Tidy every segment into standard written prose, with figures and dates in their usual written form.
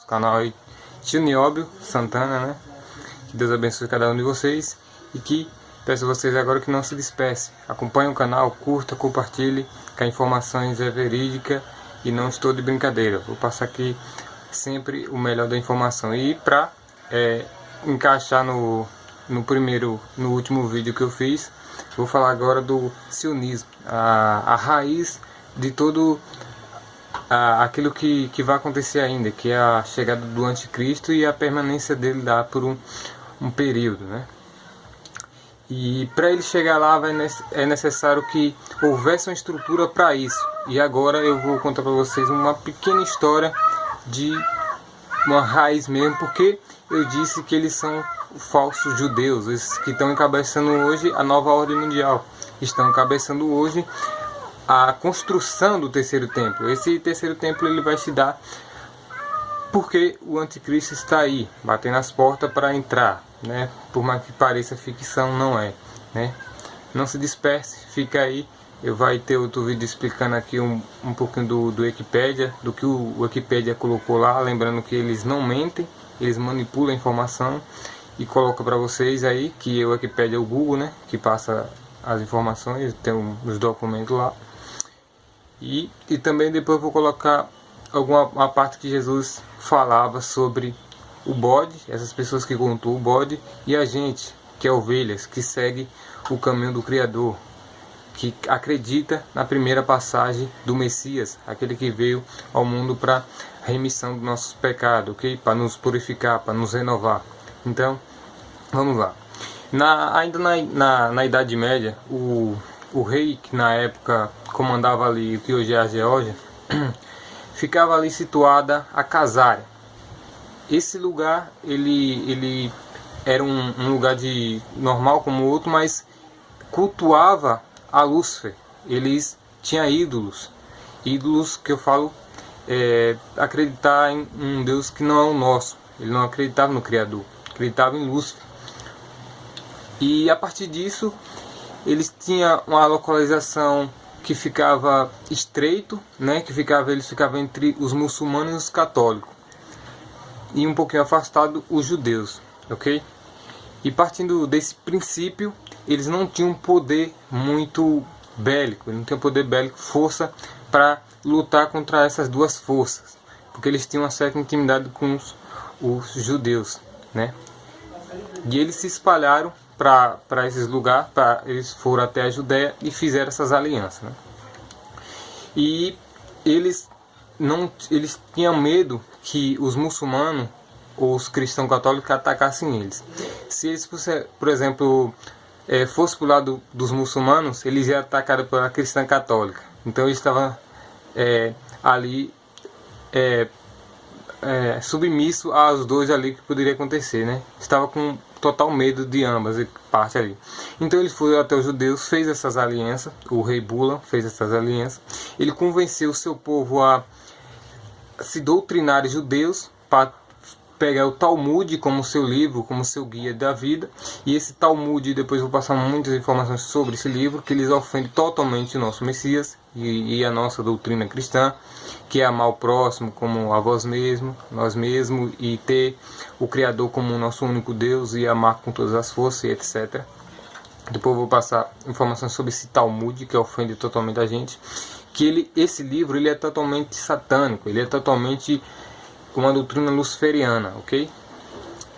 canal aí, Tio Nióbio Santana, né? Que Deus abençoe cada um de vocês e que peço a vocês agora que não se despeçem. Acompanhe o canal, curta, compartilhe, que a informações é verídica e não estou de brincadeira. Vou passar aqui sempre o melhor da informação. E para encaixar no último vídeo que eu fiz, vou falar agora do sionismo, a raiz de todo aquilo que vai acontecer ainda, que é a chegada do anticristo e a permanência dele lá por um período, né? E para ele chegar lá é necessário que houvesse uma estrutura para isso. E agora eu vou contar para vocês uma pequena história de uma raiz mesmo, porque eu disse que eles são falsos judeus, esses que estão encabeçando hoje a nova ordem mundial, estão encabeçando hoje a construção do terceiro templo. Esse terceiro templo ele vai se dar porque o anticristo está aí, batendo as portas para entrar, né? Por mais que pareça ficção, não é, né? Não se disperse, fica aí. Eu vai ter outro vídeo explicando aqui um pouquinho do Wikipedia, do que o Wikipedia colocou lá, lembrando que eles não mentem, eles manipulam a informação e colocam para vocês aí, que o Wikipedia é o Google, né? Que passa as informações, tem os documentos lá. E também depois eu vou colocar uma parte que Jesus falava sobre o bode, essas pessoas que contou o bode, e a gente, que é ovelhas, que segue o caminho do Criador, que acredita na primeira passagem do Messias, aquele que veio ao mundo para remissão dos nossos pecados, ok? Para nos purificar, para nos renovar. Então, vamos lá. Ainda na Idade Média, o rei que na época comandava ali o que hoje é a Geórgia, ficava ali situada a Casária. Esse lugar ele era um lugar normal como o outro, mas cultuava a Lúcifer. Eles tinham ídolos que eu falo acreditar em um Deus que não é o nosso. Ele não acreditava no Criador, acreditava em Lúcifer. E a partir disso eles tinham uma localização que ficava estreito, né? Eles ficavam entre os muçulmanos e os católicos, e um pouquinho afastado os judeus, ok? E partindo desse princípio, eles não tinham poder muito bélico, não tinham poder bélico, força para lutar contra essas duas forças, porque eles tinham uma certa intimidade com os judeus, né? E eles se espalharam para esses lugares, eles foram até a Judéia e fizeram essas alianças, né? E eles tinham medo que os muçulmanos ou os cristãos católicos atacassem eles. Se eles, por exemplo, fossem para o lado dos muçulmanos, eles iam atacar pela cristã católica. Então eles estavam ali submisso aos dois ali que poderia acontecer, né? Estava com total medo de ambas partes ali. Então ele foi até os judeus, fez essas alianças, o rei Bula fez essas alianças, ele convenceu o seu povo a se doutrinar judeus, para pegar o Talmud como seu livro, como seu guia da vida. E esse Talmud, depois vou passar muitas informações sobre esse livro, que eles ofendem totalmente o nosso Messias e a nossa doutrina cristã, que é amar o próximo como a nós mesmos, e ter o Criador como o nosso único Deus e amar com todas as forças, e etc. Depois eu vou passar informações sobre esse Talmud, que ofende totalmente a gente, que esse livro ele é totalmente satânico, ele é totalmente uma doutrina luciferiana, ok?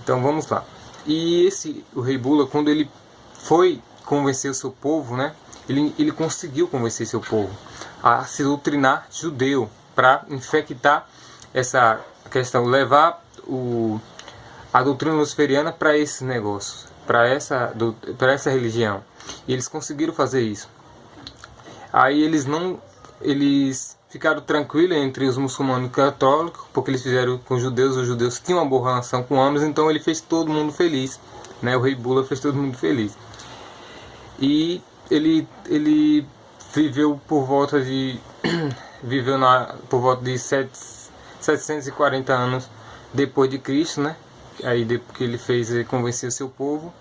Então vamos lá. E o rei Bula, quando ele foi convencer o seu povo, né? Ele conseguiu convencer seu povo a se doutrinar judeu, para infectar essa questão, levar a doutrina luciferiana para esses negócios, para essa religião. E eles conseguiram fazer isso. Aí eles ficaram tranquilos entre os muçulmanos e os católicos, porque eles fizeram com os judeus tinham uma boa relação com ambos, então ele fez todo mundo feliz, né? O rei Bula fez todo mundo feliz. E ele viveu por volta de 740 anos depois de Cristo, né? Aí depois que ele convenceu o seu povo,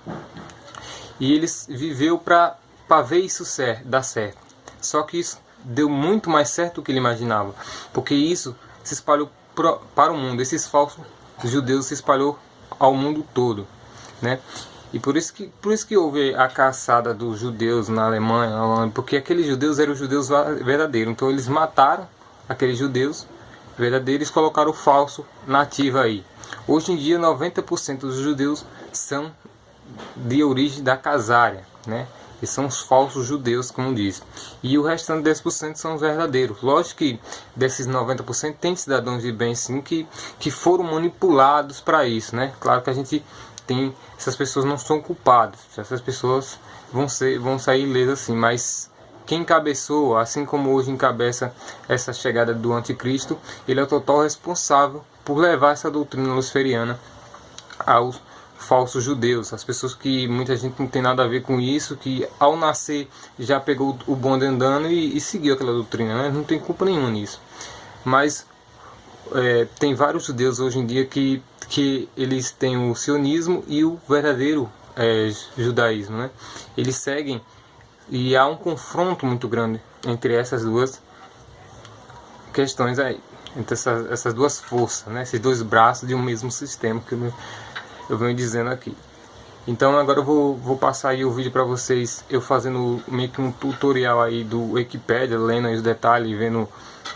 e ele viveu para ver isso dar certo. Só que isso deu muito mais certo do que ele imaginava, porque isso se espalhou para o mundo. Esses falsos judeus se espalhou ao mundo todo, né? E por isso que houve a caçada dos judeus na Alemanha, porque aqueles judeus eram os judeus verdadeiros. Então eles mataram aqueles judeus verdadeiros e colocaram o falso nativo aí. Hoje em dia 90% dos judeus são de origem da casária, né? E são os falsos judeus, como diz. E o restante 10% são os verdadeiros. Lógico que desses 90% tem cidadãos de bem sim que foram manipulados para isso, né? Claro que a gente tem, essas pessoas não são culpadas, essas pessoas vão sair ilesas assim, mas quem encabeçou, assim como hoje encabeça essa chegada do anticristo, ele é o total responsável por levar essa doutrina luciferiana aos falsos judeus, as pessoas que muita gente não tem nada a ver com isso, que ao nascer já pegou o bonde andando e seguiu aquela doutrina, né? Não tem culpa nenhuma nisso. Mas tem vários judeus hoje em dia que eles têm o sionismo e o verdadeiro judaísmo, né? Eles seguem, e há um confronto muito grande entre essas duas questões aí, entre essas duas forças, né? Esses dois braços de um mesmo sistema que eu venho dizendo aqui. Então agora eu vou passar aí o vídeo para vocês, eu fazendo meio que um tutorial aí do Wikipedia, lendo aí os detalhes, vendo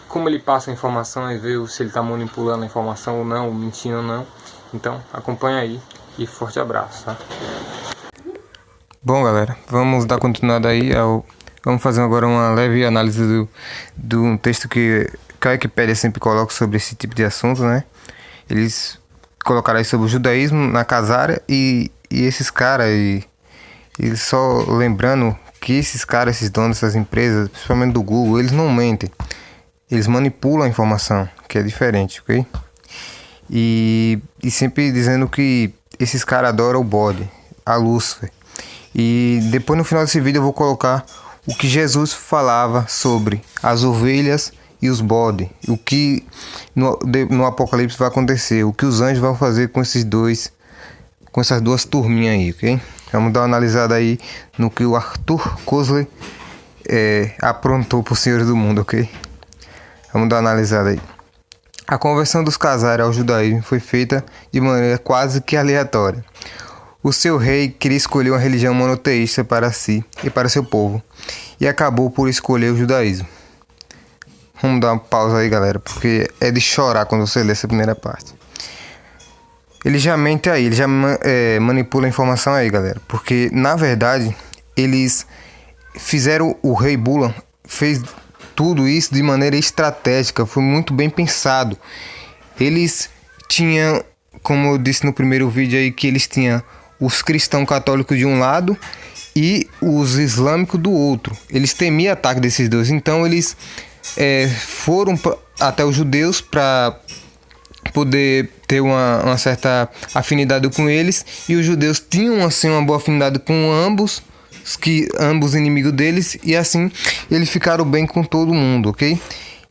como ele passa informações, ver se ele está manipulando a informação ou não, mentindo ou não. Então acompanha aí e forte abraço, tá? Bom, galera, vamos dar continuidade aí vamos fazer agora uma leve análise do texto que a Wikipedia sempre coloca sobre esse tipo de assunto, né? Eles colocaram aí sobre o judaísmo na casária e esses caras, e só lembrando que esses caras, esses donos dessas empresas, principalmente do Google, eles não mentem, eles manipulam a informação, que é diferente, ok? E sempre dizendo que esses caras adoram o bode, a Lúcifer. E depois no final desse vídeo eu vou colocar o que Jesus falava sobre as ovelhas e os bodes, o que no Apocalipse vai acontecer, o que os anjos vão fazer com essas duas turminhas aí, ok? Vamos dar uma analisada aí no que o Arthur Koestler aprontou para os senhores do mundo, ok? Vamos dar uma analisada aí. A conversão dos casários ao judaísmo foi feita de maneira quase que aleatória. O seu rei queria escolher uma religião monoteísta para si e para seu povo, e acabou por escolher o judaísmo. Vamos dar uma pausa aí, galera, porque é de chorar quando você lê essa primeira parte. Ele já mente aí, ele já manipula a informação aí, galera, porque na verdade eles fizeram, o rei Bula fez tudo isso de maneira estratégica, foi muito bem pensado. Eles tinham, como eu disse no primeiro vídeo aí, que eles tinham os cristãos católicos de um lado e os islâmicos do outro. Eles temiam ataque desses dois, então eles foram até os judeus para poder ter uma certa afinidade com eles, e os judeus tinham assim uma boa afinidade com ambos inimigos deles, e assim eles ficaram bem com todo mundo, ok?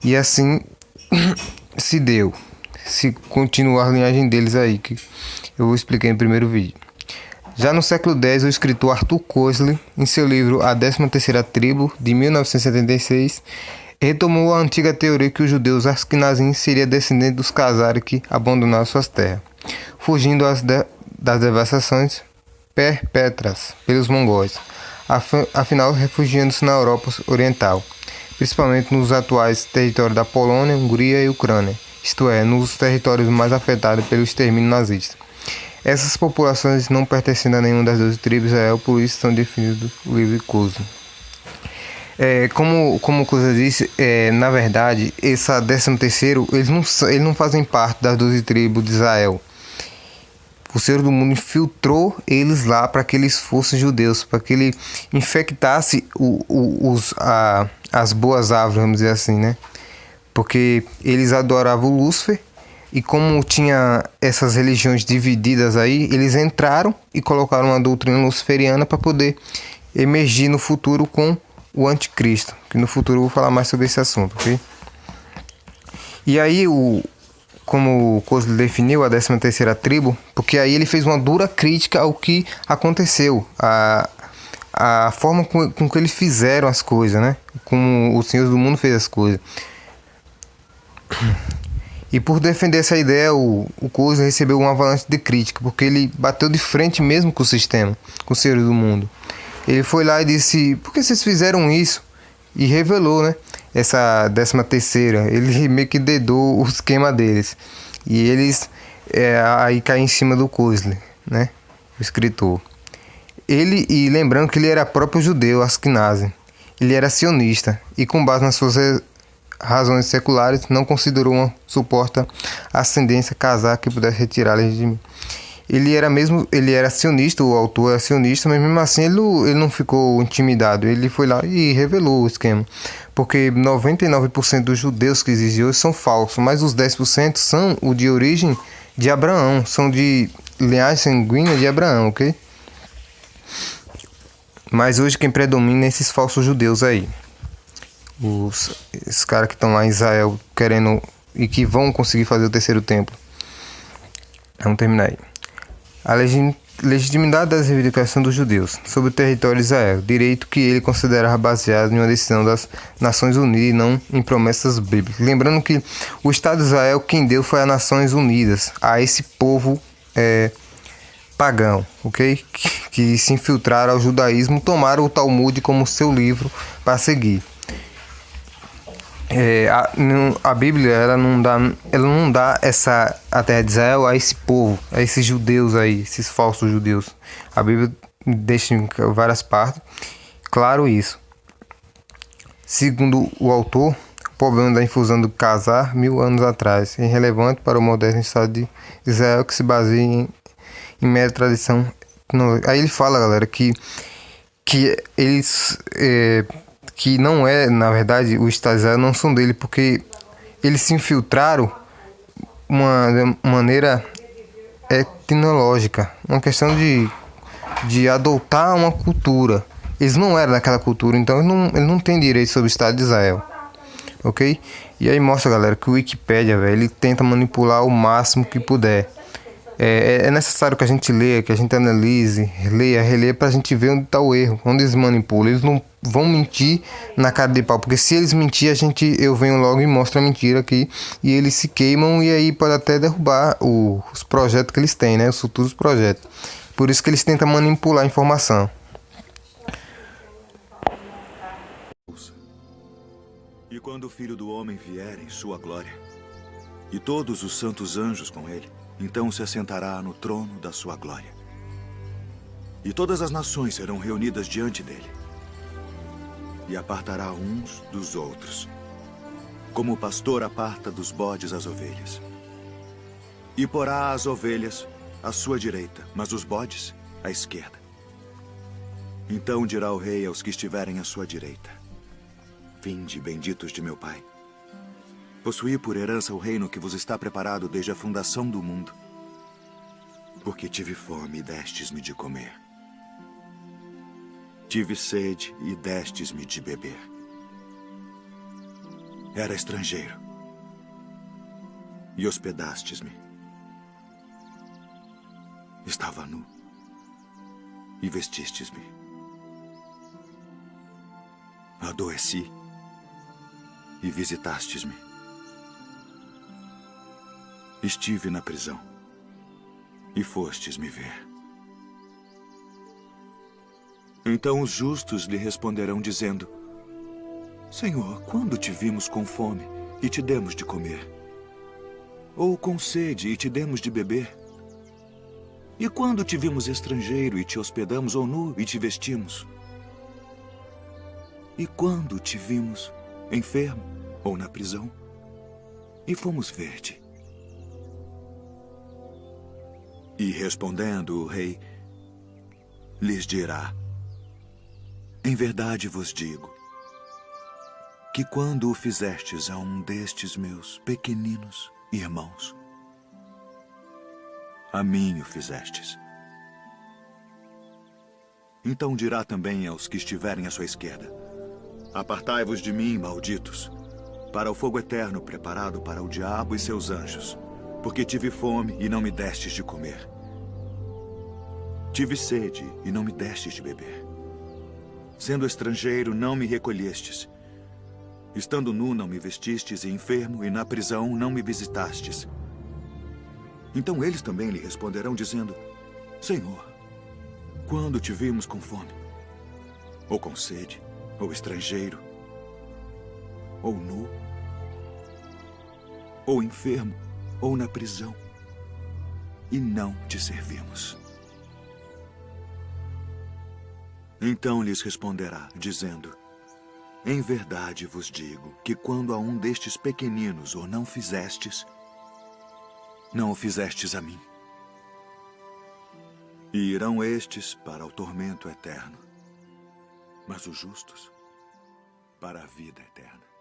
E assim se deu, se continuar a linhagem deles aí, que eu vou explicar no primeiro vídeo. Já no século X, o escritor Arthur Koestler, em seu livro A 13ª Tribo, de 1976, retomou a antiga teoria que os judeus askenazim seriam descendentes dos casários que abandonaram suas terras, fugindo das devastações perpetras pelos mongóis, afinal refugiando-se na Europa Oriental, principalmente nos atuais territórios da Polônia, Hungria e Ucrânia, isto é, nos territórios mais afetados pelo extermínio nazista. Essas populações não pertencendo a nenhuma das 12 tribos de Israel, por isso são definidos o livro Koestler. Como o Koestler disse, na verdade, essa 13º, eles não fazem parte das 12 tribos de Israel. O Senhor do Mundo infiltrou eles lá para que eles fossem judeus, para que ele infectasse as boas árvores, vamos dizer assim, né? Porque eles adoravam o Lúcifer, e como tinha essas religiões divididas aí, eles entraram e colocaram uma doutrina luciferiana para poder emergir no futuro com o anticristo, que no futuro eu vou falar mais sobre esse assunto, ok? E aí, como o Koestler definiu a 13ª tribo, porque aí ele fez uma dura crítica ao que aconteceu, a forma com que eles fizeram as coisas, né? Como o Senhor do Mundo fez as coisas. E por defender essa ideia, o Coisa recebeu uma avalanche de crítica, porque ele bateu de frente mesmo com o sistema, com os senhores do mundo. Ele foi lá e disse: por que vocês fizeram isso? E revelou, né, essa 13ª. Ele meio que dedou o esquema deles. E eles aí caem em cima do Coisa, né, o escritor. E lembrando que ele era próprio judeu, Askenazi. Ele era sionista e, com base nas suas razões seculares, não considerou uma suposta ascendência casar que pudesse retirar a legítima. Ele era sionista, o autor era sionista, mas mesmo assim ele não ficou intimidado. Ele foi lá e revelou o esquema. Porque 99% dos judeus que existem hoje são falsos, mas os 10% são o de origem de Abraão, são de linhagem sanguínea de Abraão, ok? Mas hoje quem predomina é esses falsos judeus aí. Esses caras que estão lá em Israel querendo e que vão conseguir fazer o 3º templo. Vamos terminar aí. A legitimidade das reivindicações dos judeus sobre o território de Israel, direito que ele considerava baseado em uma decisão das Nações Unidas e não em promessas bíblicas. Lembrando que o Estado de Israel quem deu foi as Nações Unidas a esse povo pagão, ok? Que se infiltraram ao judaísmo, tomaram o Talmud como seu livro para seguir. A Bíblia ela não dá a terra de Israel a esse povo, a esses judeus aí, esses falsos judeus. A Bíblia deixa em várias partes claro isso. Segundo o autor, o problema da infusão do casar 1000 anos atrás é irrelevante para o moderno Estado de Israel que se baseia em mera tradição. Aí ele fala, galera, que eles que não é, na verdade, o Estado de Israel não são dele, porque eles se infiltraram uma maneira etnológica, uma questão de adotar uma cultura. Eles não eram daquela cultura, então ele não tem direito sobre o Estado de Israel, ok? E aí mostra, galera, que o Wikipedia, velho, ele tenta manipular o máximo que puder. É necessário que a gente leia, que a gente analise, leia, releia, pra gente ver onde está o erro, onde eles manipulam. Eles não vão mentir na cara de pau, porque se eles mentirem, eu venho logo e mostro a mentira aqui, e eles se queimam, e aí pode até derrubar os projetos que eles têm, né, os futuros projetos. Por isso que eles tentam manipular a informação. E quando o Filho do Homem vier em sua glória, e todos os santos anjos com ele, então se assentará no trono da sua glória. E todas as nações serão reunidas diante dele. E apartará uns dos outros, como o pastor aparta dos bodes as ovelhas. E porá as ovelhas à sua direita, mas os bodes à esquerda. Então dirá o rei aos que estiverem à sua direita: vinde, benditos de meu Pai. Possuí por herança o reino que vos está preparado desde a fundação do mundo. Porque tive fome e destes-me de comer. Tive sede e destes-me de beber. Era estrangeiro e hospedastes-me. Estava nu e vestistes-me. Adoeci e visitastes-me. Estive na prisão e fostes me ver. Então os justos lhe responderão dizendo: Senhor, quando te vimos com fome e te demos de comer? Ou com sede e te demos de beber? E quando te vimos estrangeiro e te hospedamos, ou nu e te vestimos? E quando te vimos enfermo ou na prisão e fomos ver-te? E respondendo o rei, lhes dirá: em verdade vos digo, que quando o fizestes a um destes meus pequeninos irmãos, a mim o fizestes. Então dirá também aos que estiverem à sua esquerda: apartai-vos de mim, malditos, para o fogo eterno preparado para o diabo e seus anjos, porque tive fome e não me destes de comer. Tive sede e não me destes de beber. Sendo estrangeiro, não me recolhestes. Estando nu, não me vestistes, e enfermo, e na prisão, não me visitastes. Então eles também lhe responderão, dizendo: Senhor, quando te vimos com fome, ou com sede, ou estrangeiro, ou nu, ou enfermo, ou na prisão, e não te servimos? Então lhes responderá, dizendo: Em verdade vos digo que quando a um destes pequeninos o não fizestes, não o fizestes a mim. E irão estes para o tormento eterno, mas os justos para a vida eterna.